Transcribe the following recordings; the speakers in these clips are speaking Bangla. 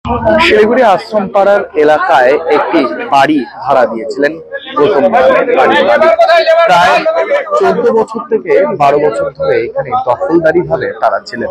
শিলিগুড়ি আশ্রমপাড়ার এলাকায় একটি বাড়ি ভাড়া দিয়েছিলেন গৌতম নামের বাড়ির মালিক। প্রায় 14 বছর থেকে 12 বছর ধরে এখানে দখলদারি ভাবে তারা ছিলেন।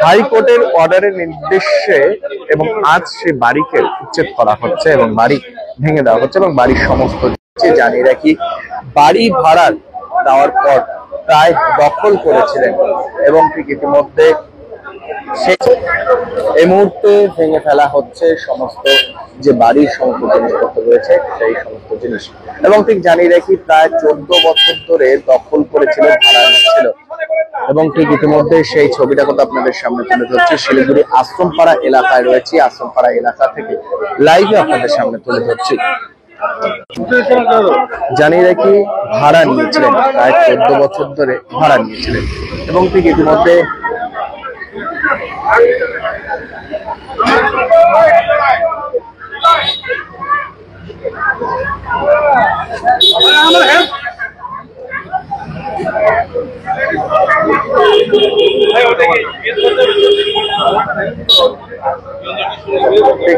হাইকোর্টের অর্ডারের নির্দেশে এবং আজ সে বাড়িকে উচ্ছেদ করা হচ্ছে এবং বাড়ি ভেঙে দেওয়া হচ্ছে এবং বাড়ির সমস্ত জানিয়ে রাখি, বাড়ি ভাড়া দেওয়ার পর প্রায় দখল করেছিলেন এবং ঠিক ইতিমধ্যে এই মুহূর্তে ভেঙে ফেলা হচ্ছে সমস্ত যে বাড়ির সমস্ত জিনিসপত্র রয়েছে সেই সমস্ত জিনিস। এবং ঠিক জানিয়ে রাখি, প্রায় 14 বছর ধরে দখল করেছিল, ভাড়া নিচ্ছিল এবং ঠিক ইতিমধ্যে সেই ছবিটা কিন্তু আপনাদের সামনে তুলে ধরছি। শিলিগুড়ি আশ্রমপাড়া এলাকায় রয়েছে, আশ্রমপাড়া এলাকা থেকে লাইভে আপনাদের সামনে তুলে ধরছি। জানিয়ে রাখি, ভাড়া নিয়েছিলেন, প্রায় 14 বছর ধরে ভাড়া নিয়েছিলেন এবং ঠিক ইতিমধ্যে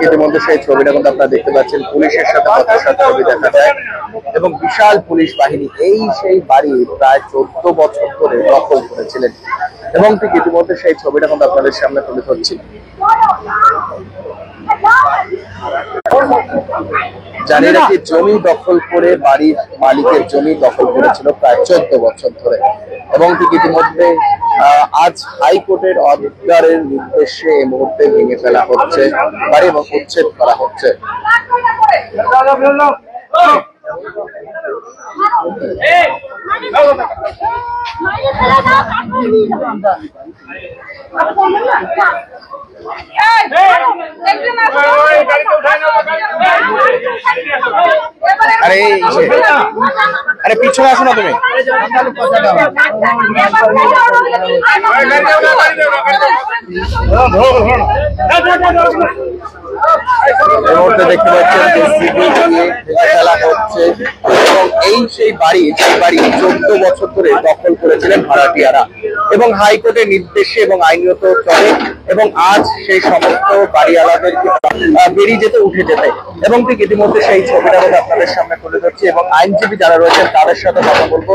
ইতিমধ্যে সেই ছবিটা কিন্তু আপনারা দেখতে পাচ্ছেন। পুলিশের সাথে হতাশার ছবি দেখা যায় এবং বিশাল পুলিশ বাহিনী এই সেই বাড়ি প্রায় 14 বছর ধরে দখল করেছিলেন এবং ঠিক ইতিমধ্যে সেই ছবিটা কিন্তু আপনাদের সামনে তুলে ধরছি। জানিয়ে রাখি, জমি দখল করে বাড়ির মালিকের জমি দখল করেছিল প্রায় 14 বছর ধরে এবং ঠিক ইতিমধ্যে আজ হাইকোর্টের অর্ডারের নির্দেশে এই মুহূর্তে ভেঙে ফেলা হচ্ছে বাড়ি এবং উচ্ছেদ করা হচ্ছে। আরে পিছনে আসো না তুমি। এই মুহূর্তে দেখতে পাচ্ছেন খেলা হচ্ছে এবং এই সেই বাড়ি, যে বাড়ি 14 বছর ধরে দখল করেছিলেন ভাড়াটিয়ারা এবং হাইকোর্টের নির্দেশে এবং আইনত চলে এবং আজ সেই সমস্ত বাড়িওয়ালাদেরকে বেরিয়ে যেতে, উঠে যেতে এবং ঠিক ইতিমধ্যে সেই ছবিটা আপনাদের সামনে তুলে ধরছি এবং আইনজীবী যারা রয়েছেন তাদের সাথে কথা বলবো।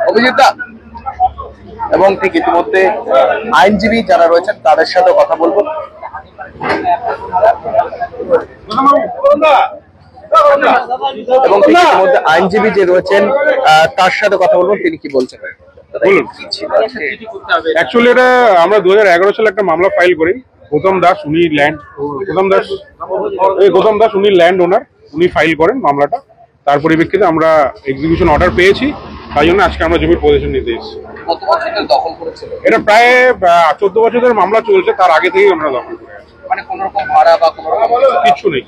অভিজিৎদা, এবং ঠিক ইতিমধ্যে আইনজীবী যারা রয়েছেন তাদের সাথে কথা বলবো। এবং ঠিক ইতিমধ্যে আইনজীবী যে রয়েছেন তার সাথে কথা বলবো, তিনি কি বলছেন। অ্যাকচুয়ালি এটা আমরা 2011 সালে একটা মামলা ফাইল করি। গৌতম দাস উনি ল্যান্ড ওনার, উনি ফাইল করেন মামলাটা। তার পরিপ্রেক্ষিতে আমরা এক্সিকিউশন অর্ডার পেয়েছি, তাই জন্য আজকে আমরা জমির পজিশন নিতে এসেছি। এটা প্রায় 14 বছরের মামলা চলছে, তার আগে থেকেই আমরা দখল করে আছি। মানে কোনো রকম ভাড়া বা কোনো কিছু নেই,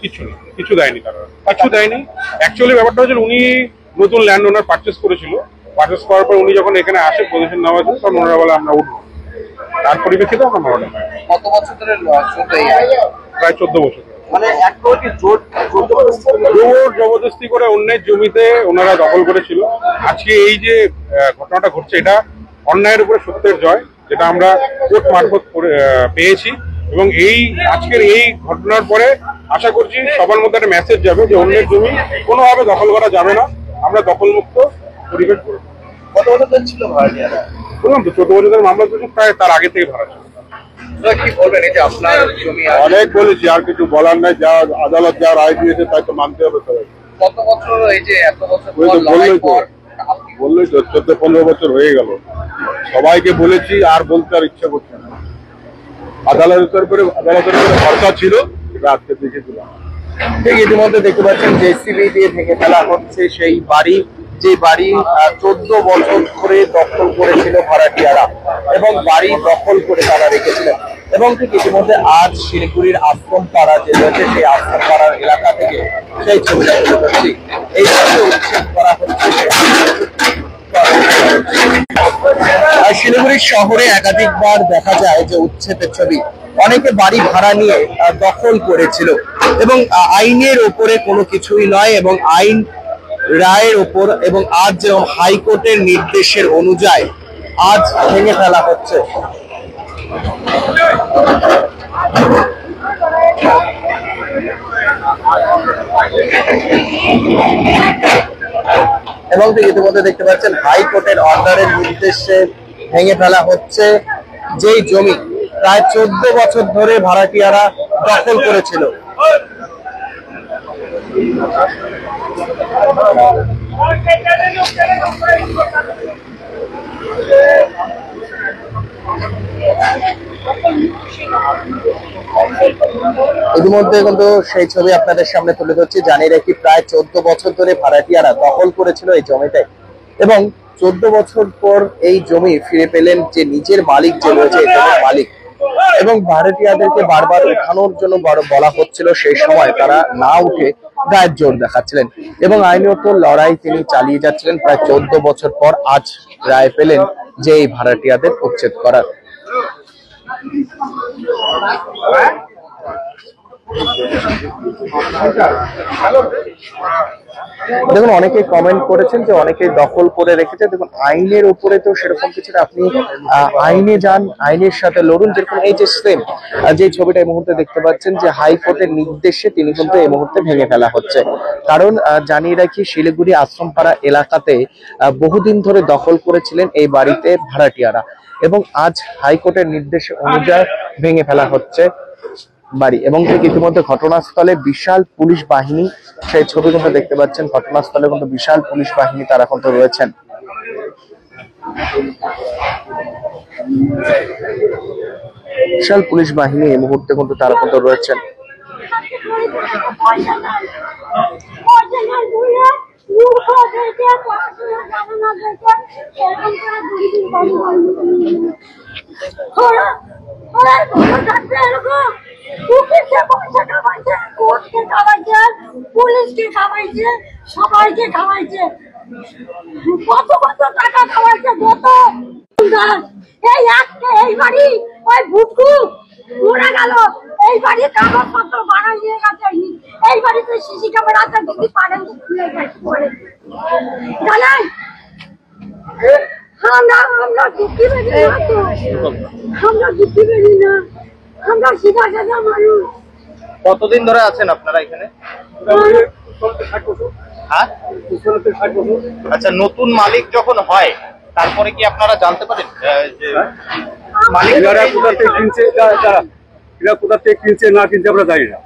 কিছু দেয়নি তারা, কিছু দেয়নি। অ্যাকচুয়ালি ব্যাপারটা হচ্ছে উনি নতুন ল্যান্ড ওনার পারচেস করেছিল, পারচেস করার পর উনি যখন এখানে আসে পজিশন নেওয়ার জন্য, তখন ওনারা বলে আমরা উঠবো। তার পরিপ্রেক্ষিতে আমরা মামলাটা পাই। কত বছর ধরে? প্রায় 14 বছর। মানে জোর জবরদস্তি করে অন্যের জমিতে ওনারা দখল করেছিল। আজকে এই যে ঘটনাটা ঘটছে, এটা অন্যায়ের উপরে সত্যের জয়, যেটা আমরা কোর্ট মারফত পেয়েছি এবং এই আজকের এই ঘটনার পরে আশা করছি সবার মধ্যে একটা মেসেজ যাবে যে অন্যের জমি কোনোভাবে দখল করা যাবে না, আমরা দখলমুক্ত পরিবেশ করব। কত বছর ধরে ছিল ভাড়াটিয়ারা? বললাম তো 14 বছরের মামলা চলছে, প্রায় তার আগে থেকে ভাড়া ছিল। কি বলবেন, এই যে আপনার জমি? অনেক বলেছি, আর কিছু বলার নাই। যা আদালত যা রায় দিয়েছে তাই তো মানতে হবে সবাই। কত বছর? এই যে এত বছর বললোই তো 14-15 বছর হয়ে গেল। সবাইকে বলেছি, আর বলতে আর ইচ্ছা করছে না। আদালতের উপরে ভরসা ছিল, এটা আজকে দেখেছিলাম। ঠিক ইতিমধ্যে দেখতে পাচ্ছেন জেসিবি দিয়ে ভেঙে ফেলা হচ্ছে সেই বাড়ি, যে বাড়ি 14 বছর ধরে দখল করেছিল ভাড়াটিয়ারা এবং বাড়ি দখল করে তারা রেখেছিলেন এবং ঠিক ইতিমধ্যে আজ শিলিগুড়ির আশ্রমপাড়া যে রয়েছে সেই আশ্রমপাড়ার এলাকা থেকে সেই ছবিটা তুলে ধরছি। এই ছবি উচ্ছেদ করা হচ্ছে। শিলিগুড়ি শহরে একাধিকবার দেখা যায় যে উচ্ছেদের ছবি। অনেকে বাড়ি ভাড়া নিয়ে দখল করেছিল এবং আইনের ওপরে কোনো কিছুই নয় এবং আইন রায়ের ওপর এবং আজ যেরকম হাইকোর্টের নির্দেশের অনুযায়ী আজ ভেঙে ফেলা হচ্ছে। এবং ইতিমধ্যে দেখতে পাচ্ছেন হাইকোর্টের অর্ডারের নির্দেশে ভেঙে ফেলা হচ্ছে যেই জমি প্রায় 14 বছর ধরে ভাড়াটিয়ারা দখল করেছিল। ইতিমধ্যে কিন্তু সেই ছবি আপনাদের সামনে তুলে ধরছি। জানিয়ে রাখি, প্রায় 14 বছর ধরে ভাড়াটিয়ারা দখল করেছিল এই জমিতে, এবং 14 বছর পর এই জমি ফিরে পেলেন যে নিজের মালিক যে রয়েছে এই জমির মালিক, এবং ভাড়াটিয়াদেরকে বারবার উঠানোর জন্য বলা হচ্ছিল। সেই সময় তারা না উঠে গায়ের জোর দেখাচ্ছিলেন এবং আইনত লড়াই তিনি চালিয়ে যাচ্ছিলেন। প্রায় 14 বছর পর আজ রায় পেলেন যে এই ভাড়াটিয়াদের উচ্ছেদ করার। দেখুন, অনেকে কমেন্ট করেছেন যে অনেকেই দখল করে রেখেছে। দেখুন, আইনের উপরে তো সেরকম কিছু না, আপনি আইনে যান, আইনের সাথে লড়ুন। যেরকম এই যে সেম যে ছবিটা এই মুহূর্তে দেখতে পাচ্ছেন, যে হাইকোর্টের নির্দেশে তিনি কিন্তু এই মুহূর্তে ভেঙে ফেলা হচ্ছে। কারণ জানিয়ে রাখি, শিলিগুড়ি আশ্রমপাড়া এলাকাতে বহুদিন ধরে দখল করেছিলেন এই বাড়িতে ভাড়াটিয়ারা, এবং আজ হাইকোর্টের নির্দেশে অনুযায়ী ভেঙে ফেলা হচ্ছে বাড়ি। এবং ঠিক ইতিমধ্যে ঘটনাস্থলে বিশাল পুলিশ বাহিনী, সেই ছবি কিন্তু দেখতে পাচ্ছেন। ঘটনাস্থলে কিন্তু বিশাল পুলিশ বাহিনী তারা কিন্তু রয়েছেন। বিশাল পুলিশ বাহিনী এই মুহূর্তে কিন্তু তারা কিন্তু রয়েছেন। পুলিশকে খাওয়াইছে, সবাইকে খাওয়াইছে, কত কত টাকা খাওয়াইছে। এই বাড়ি ওই ভুটকু মরে গেল, এই বাড়ি কাগজপত্র বানাই নিয়ে গেছে, এই বাড়িতে সিসি ক্যামেরা আছে, যদি পারেন তো খুলে গেছে জানেন। আমরা দুঃখী বেরি না তো, আমরা দুঃখী বেরি না, আমরা সিধা সাদা মানুষ। কতদিন ধরে আছেন আপনারা এখানে? আচ্ছা, নতুন মালিক যখন হয় তারপরে কি আপনারা জানতে পারেন যে মালিক কোথা থেকে কিনছে, কোথা থেকে কিনছে না কিনছে আমরা জানি না।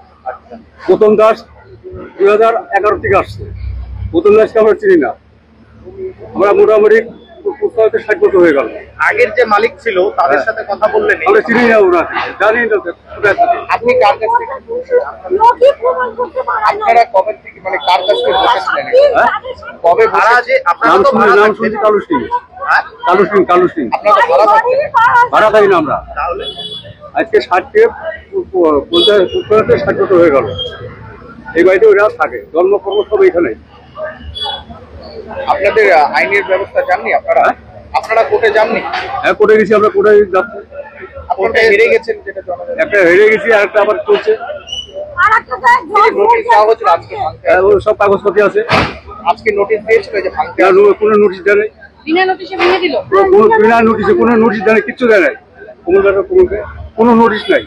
প্রথম দাস 2011 থেকে আসছে, প্রথম দাসকে আমরা চিনি না। আমরা মোটামুটি 60 বছর হয়ে গেল। আগের যে মালিক ছিল তাদের সাথে কথা বললেন? আমরা চিনি না, ওরা জানি না। আপনি কার কাছ থেকে, আপনারা কবে থেকে, মানে কার কাছ থেকে বসেছিলেন? কবে ভাড়া? যে আপনারা তো নাম শুনছি কালু সিং। কালু সিং আপনারা ভাড়া থাকেন? ভাড়া থাকি না আমরা। আজকে 60 বছর হয়ে গেল এই বাড়িতে ওরা থাকে, জন্মকর্ম সব এখানে। আপনাদের আইনের ব্যবস্থা জাননি আপনারা? আপনারা কোর্টে যাননি? হ্যাঁ, কোর্টে গেছি আমরা, কোর্টে যাচ্ছি। আপনারা হেরে গেছেন যেটা জানা যায়। একটা হেরে গেছি, আর একটা আবার চলছে। নোটিশ দেওয়া হয়েছিল আজকে ভাঙতে? সব কাগজপত্র আছে। আজকে নোটিশ দিয়েছিল যে ভাঙতে? কোনো নোটিশ দেয় নাই। বিনা নোটিশে ভেঙে দিল? বিনা নোটিশে, কোনো নোটিশ দেয় নাই, কিচ্ছু দেয় নাই। কোনো নোটিশ নাই,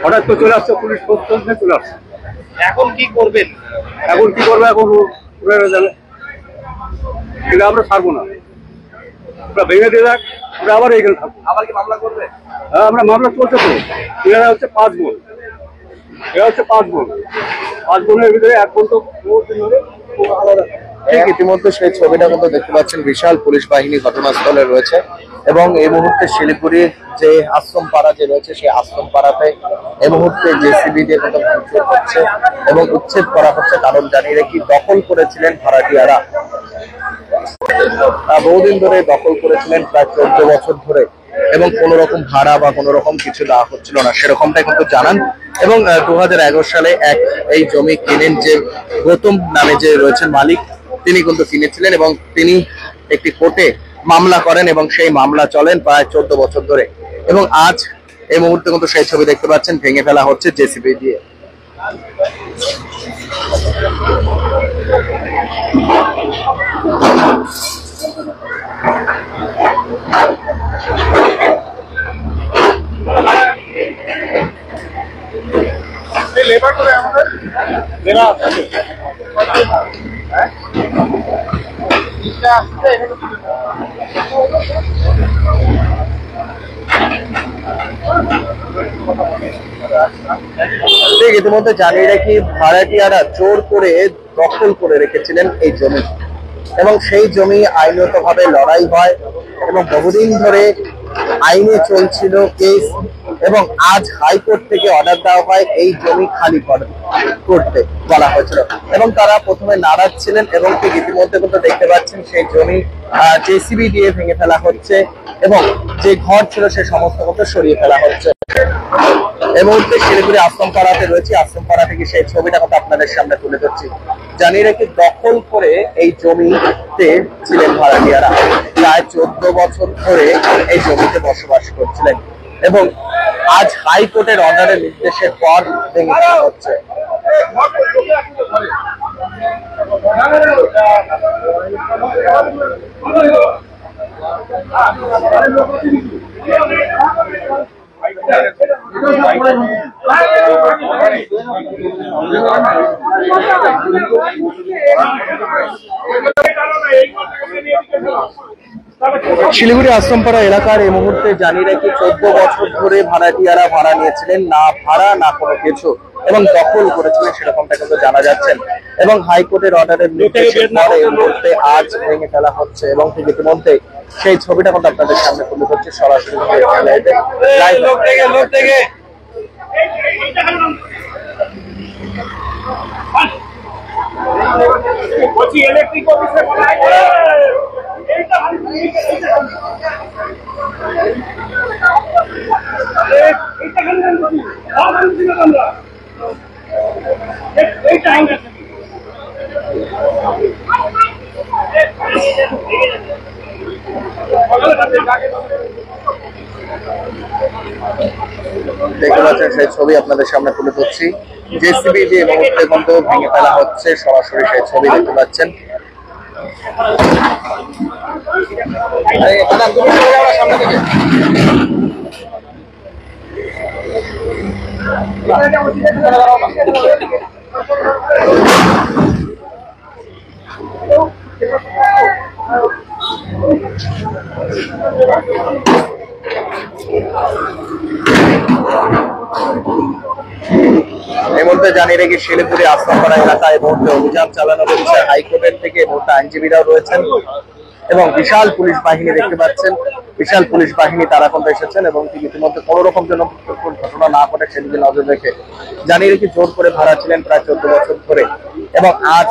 হঠাৎ তো চলে আসছে পুলিশ, চলে আসছে। এখন কি করবেন? এখন কি করবে, এখন জানে, কিন্তু আমরা ছাড়বো না। ওরা ভেঙে দিয়ে যাক, আমরা আবার এইখানে থাকবো। আবার কি মামলা করবে? হ্যাঁ, আমরা মামলা চলছে তো। এরা হচ্ছে 5 বোন, এরা হচ্ছে 5 বোন। 5 বোনের ভিতরে 1 বোন তো আলাদা। ঠিক ইতিমধ্যে সেই ছবিটা কিন্তু দেখতে পাচ্ছেন। বিশাল পুলিশ বাহিনী ঘটনাস্থলে রয়েছে, এবং এই মুহূর্তে শিলিগুড়ির যে আশ্রম পাড়া যে রয়েছে সেই আশ্রম পাড়াতে এই মুহূর্তে জেসিবি দিয়ে কিন্তু ভাঙচুর হচ্ছে এবং উচ্ছেদ করা হচ্ছে। কারণ জানিয়ে রাখি, দখল করেছিলেন ভাড়াটিয়ারা, বহুদিন ধরে দখল করেছিলেন, প্রায় 14 বছর ধরে, এবং কোন রকম ভাড়া বা কোন রকম কিছু দেওয়া হচ্ছিল না, সেরকমটাই কিন্তু জানান। এবং 2011 সালে এই জমি কিনেন যে গৌতম নামে যে রয়েছেন মালিক, তিনি কিন্তু কিনেছিলেন, এবং তিনি একটি কোর্টে মামলা করেন, এবং সেই মামলা চলেন প্রায় 14 বছর ধরে। এবং আজ এই মুহূর্তে কিন্তু সেই ছবি দেখতে পাচ্ছেন, ভেঙে ফেলা হচ্ছে জেসিবি দিয়ে। লেবার করে আমাদের লেবার ঠিক ইতিমধ্যে জানিয়ে রাখি ভাড়াটিয়ারা জোর করে দখল করে রেখেছিলেন এই জমি এবং সেই জমি আইনগতভাবে লড়াই হয় এবং বহুদিন ধরে আইনে চলছিল কেস এবং আজ হাইকোর্ট থেকে অর্ডার দেওয়া হয় এই জমি খালি করতে বলা হয়েছিল এবং তারা প্রথমে নারাজ ছিলেন এবং ঠিক ইতিমধ্যে কিন্তু দেখতে পাচ্ছেন সেই জমি জেসিবি দিয়ে ভেঙে ফেলা হচ্ছে এবং যে ঘর ছিল সে সমস্ত মতো সরিয়ে ফেলা হচ্ছে। এই মুহূর্তে শিলিগুড়ি আশ্রমপাড়াতে রয়েছে, আশ্রমপাড়া থেকে সেই ছবিটা কথা আপনাদের সামনে তুলে ধরছি। জানিয়ে রাখি দখল করে এই জমিতে ছিলেন ভাড়াটিয়ারা, প্রায় 14 বছর ধরে এই জমিতে বসবাস করছিলেন এবং আজ হাইকোর্টের অর্ডারের নির্দেশের পর ভেঙে ফেলা হচ্ছে। শিলিগুড়ি আশ্রমপাড়া এলাকার এই মুহূর্তে জানিয়ে রাখি 14 বছর ধরে ভাড়াটিয়ারা ভাড়া নিয়েছিলেন, না ভাড়া না কোনো কিছু, এবং দখল করেছিলেন সেরকমটা কিন্তু জানা যাচ্ছেন এবং হাইকোর্টের অর্ডারের নির্দেশের পরে এই মুহূর্তে আজ ভেঙে ফেলা হচ্ছে এবং ঠিক ইতিমধ্যে সেই ছবিটা কিন্তু আপনাদের সামনে তুলে ধরছে সরাসরি দেখতে পাচ্ছেন সেই ছবি আপনাদের সামনে তুলে ধরছি। জেসিবি দিয়ে মুহূর্তে কিন্তু ভেঙে ফেলা হচ্ছে, সরাসরি সেই ছবি দেখতে পাচ্ছেন। এই মুহূর্তে জানিয়ে রেখে শিলিগুড়ি আশ্রমপাড়া এলাকায় এই মুহূর্তে অভিযান চালানো হচ্ছে হাইকোর্টের থেকে। এই মুহূর্তে আইনজীবীরাও রয়েছেন এবং বিশাল পুলিশ বাহিনী দেখতে পাচ্ছেন, বিশাল পুলিশ বাহিনী তারা কিন্তু এসেছেন এবং ইতিমধ্যে কোনো রকম যেন ঘটনা না ঘটে সেদিকে নজর রেখে জানিয়ে রেখে জোর করে ভাড়া ছিলেন প্রায় 14 বছর ধরে এবং আজ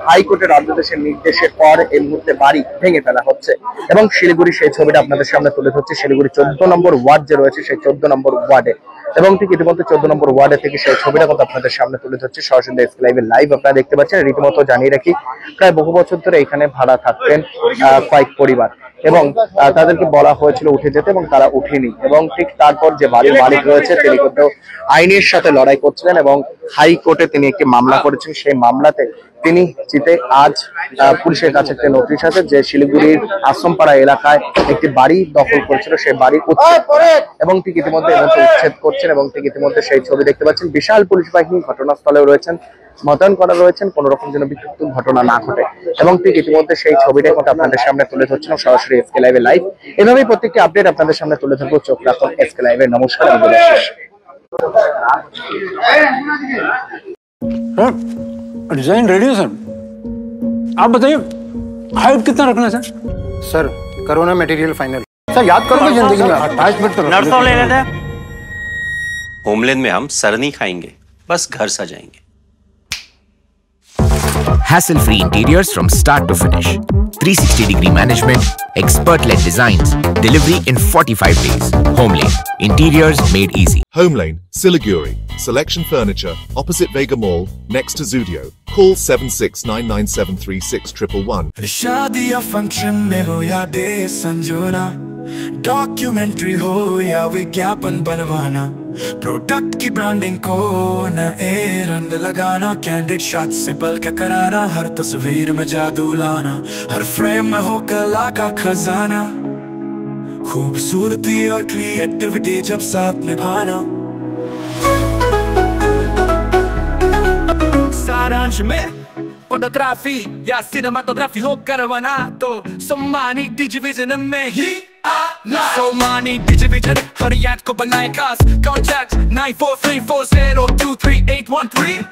হাইকোর্টের অর্ডারের নির্দেশের পর এই মুহূর্তে বাড়ি ভেঙে ফেলা হচ্ছে এবং শিলিগুড়ি সেই ছবিটা আপনাদের সামনে তুলে ধরছে। শিলিগুড়ি 14 নম্বর ওয়ার্ড যে রয়েছে সেই 14 নম্বর ওয়ার্ডে এবং ঠিক ইতিমধ্যে 14 নম্বর ওয়ার্ডে থেকে সেই ছবিটা কিন্তু আপনাদের সামনে তুলে ধরছে সরাসরি এসকে লাইভে লাইভ আপনারা দেখতে পাচ্ছেন। রীতিমতো জানিয়ে রাখি প্রায় বহু বছর ধরে এখানে ভাড়া থাকতেন কয়েক পরিবার এবং তাদেরকে বলা হয়েছিল উঠে যেতে এবং তারা উঠেনি এবং ঠিক তারপর যে বাড়ির মালিক রয়েছে তিনি কিন্তু আইনের সাথে লড়াই করছিলেন এবং হাইকোর্টে তিনি একটি মামলা করেছেন। সেই মামলাতে তিনি জিতে আজ পুলিশের কাছে একটা নোটিশ আছে যে শিলিগুড়ির আশ্রমপাড়া এলাকায় একটি বাড়ি দখল করেছিল, সেই বাড়ি উচ্ছেদ এবং ঠিক ইতিমধ্যে উচ্ছেদ করছেন এবং ঠিক ইতিমধ্যে সেই ছবি দেখতে পাচ্ছেন। বিশাল পুলিশ বাহিনী ঘটনাস্থলেও রয়েছেন, মোতায়েন করা রয়েছেন কোনো রকম যেন বিক্ষিপ্ত ঘটনা না ঘটে এবং ঠিক ইতিমধ্যে সেই ছবিটাই কিন্তু আপনাদের সামনে তুলে ধরছিলাম সরাসরি এসকে লাইভে লাইভ। এভাবেই প্রত্যেকটি আপডেট আপনাদের সামনে তুলে ধরবো। চোখ রাখুন এসকে লাইভে। নমস্কার। डिजाइन रेडी है सर, आप बताइए हाइट कितना रखना है सर? सर करो ना मटेरियल फाइनल। सर याद करो जिंदगी में 28 मिनट तो नर्सों ले लेते हैं। होमलैंड में हम सर नहीं खाएंगे, बस घर सजाएंगे। Hassle-free interiors from start to finish. 360-degree management, expert-led designs, delivery in 45 days. Homelane, interiors made easy. Homelane, Siliguri. Selection Furniture, opposite Vega Mall, next to Zudio. Call 7699736111. शादी या फंक्शन में हो या डे संजोना, डॉक्यूमेंट्री हो या विज्ञापन बनवाना, प्रोडक्ट की ब्रांडिंग को न ए रंग लगाना, कैंडिड शॉट से पल के कराना, हर तस्वीर में जादू लाना, हर फ्रेम में हो कला का खजाना, खूबसूरती और क्रिएटिविटी जब साथ निभाना। launch में फोटोग्राफी या सिनेमाटोग्राफी हो करवाना तो सम्मानी डिजिविजन में ही आना। सम्मानी डिजिविजन हर याद को बनाए खास। Contact 9434023813।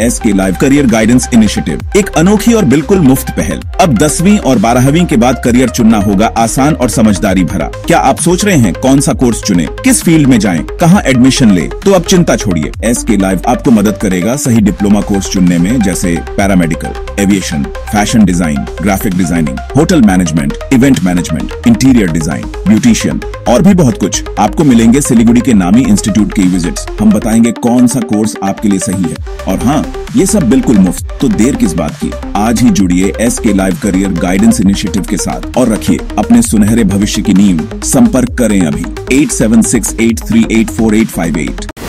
SK live career guidance initiative एक अनोखी और बिल्कुल मुफ्त पहल। अब 10वीं और 12वीं के बाद करियर चुनना होगा आसान और समझदारी भरा। क्या आप सोच रहे हैं कौन सा कोर्स चुने, किस फील्ड में जाएं, कहां एडमिशन ले? तो अब चिंता छोड़िए, SK लाइव आपको मदद करेगा सही डिप्लोमा कोर्स चुनने में, जैसे paramedical, aviation, fashion design, graphic designing, hotel management, event management, interior design, beautician और भी बहुत कुछ। आपको मिलेंगे सिलीगुड़ी के नामी इंस्टीट्यूट की विजिट्स। हम बताएंगे कौन सा कोर्स आपके लिए सही है, और हाँ, ये सब बिल्कुल मुफ्त। तो देर किस बात की, आज ही जुड़िए SK live career guidance initiative के साथ और रखिए अपने सुनहरे भविष्य की नींव। संपर्क करें अभी 8768384858।